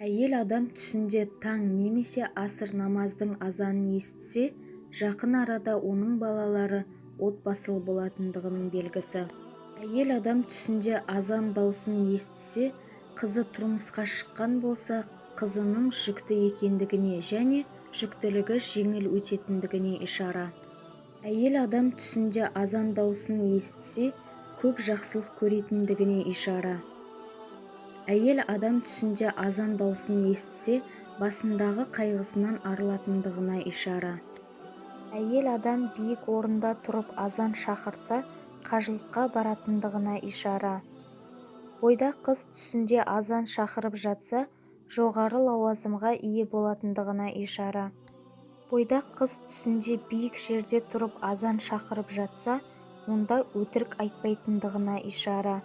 Әйел адам түсінде таң немесе асыр намаздың азанын естісе, жақын арада оның балалары отбасылы болатындығының белгісі. Әйел адам түсінде азан даусын естісе, қызы тұрмысқа шыққан болса, қызының жүкті екендігіне және жүктілігі жеңіл өтетіндігіне ишара. Әйел адам түсінде азан даусын естісе, көп жақсылық көретіндігіне ишара. Әйел адам түсінде азан даусын естісе, басындағы қайғысынан арылатындығына ишара. Әйел адам биік орында тұрып азан шақырса, қажылыққа баратындығына ишара. Бойдақ қыз түсінде азан шақырып жатса, жоғары лауазымға ие болатындығына ишара. Бойдақ қыз түсінде биік жерде тұрып азан шақырып жатса, онда өтірік айтпайтындығына ишара.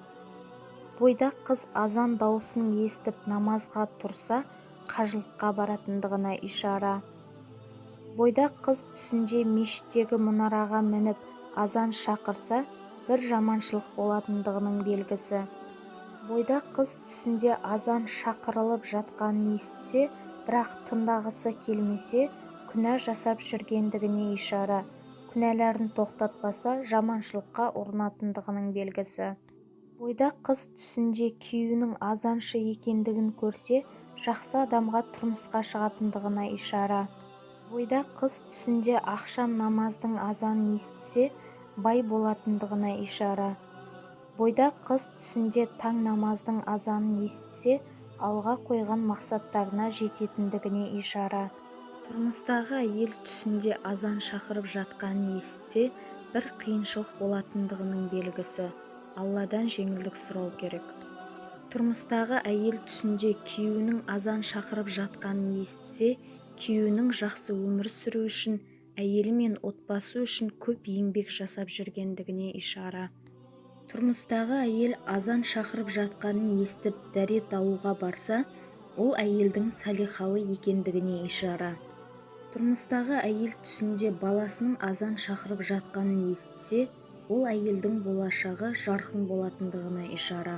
Бойдақ қыз азан даусын естіп намазға тұрса, қажылыққа баратындығына ишара. Бойдақ қыз түсінде мешіттегі мұнараға мініп азан шақырса, бір жаманшылық болатындығының белгісі. Бойдақ қыз түсінде азан шақырылып жатқанын естісе, бірақ тыңдағысы келмесе, күнә жасап жүргендігіне ишара. Күнәларын тоқтатпаса, жаманшылыққа ұрынатындығының белгісі. Бойдақ қыз түсінде күйеуінің азаншы екендігін көрсе, жақсы адамға тұрмысқа шығатындығына ишара. Бойдақ қыз түсінде ақшам намаздың азанын естісе, бай болатындығына ишара. Бойдақ қыз түсінде таң намаздың азанын естісе, алға қойған мақсаттарына жететіндігіне ишара. Тұрмыстағы әйел түсінде азан шақырып жатқанын естісе, бір қиыншылық болатындығының белгісі. Алладан жеңілдік сұрау керек. Тұрмыстағы әйел түсінде күйеуінің азан шақырып жатқанын естісе, күйеуінің жақсы өмір сүру үшін, әйелі мен отбасы үшін көп еңбек жасап жүргендігіне ишара. Тұрмыстағы әйел азан шақырып жатқанын естіп дәрет алуға барса, ол әйелдің салихалы екендігіне ишара. Тұрмыстағы әйел түсінде баласының азан шақырып жатқанын естісе, ол әйелдің болашағы жарқын болатындығына ишара.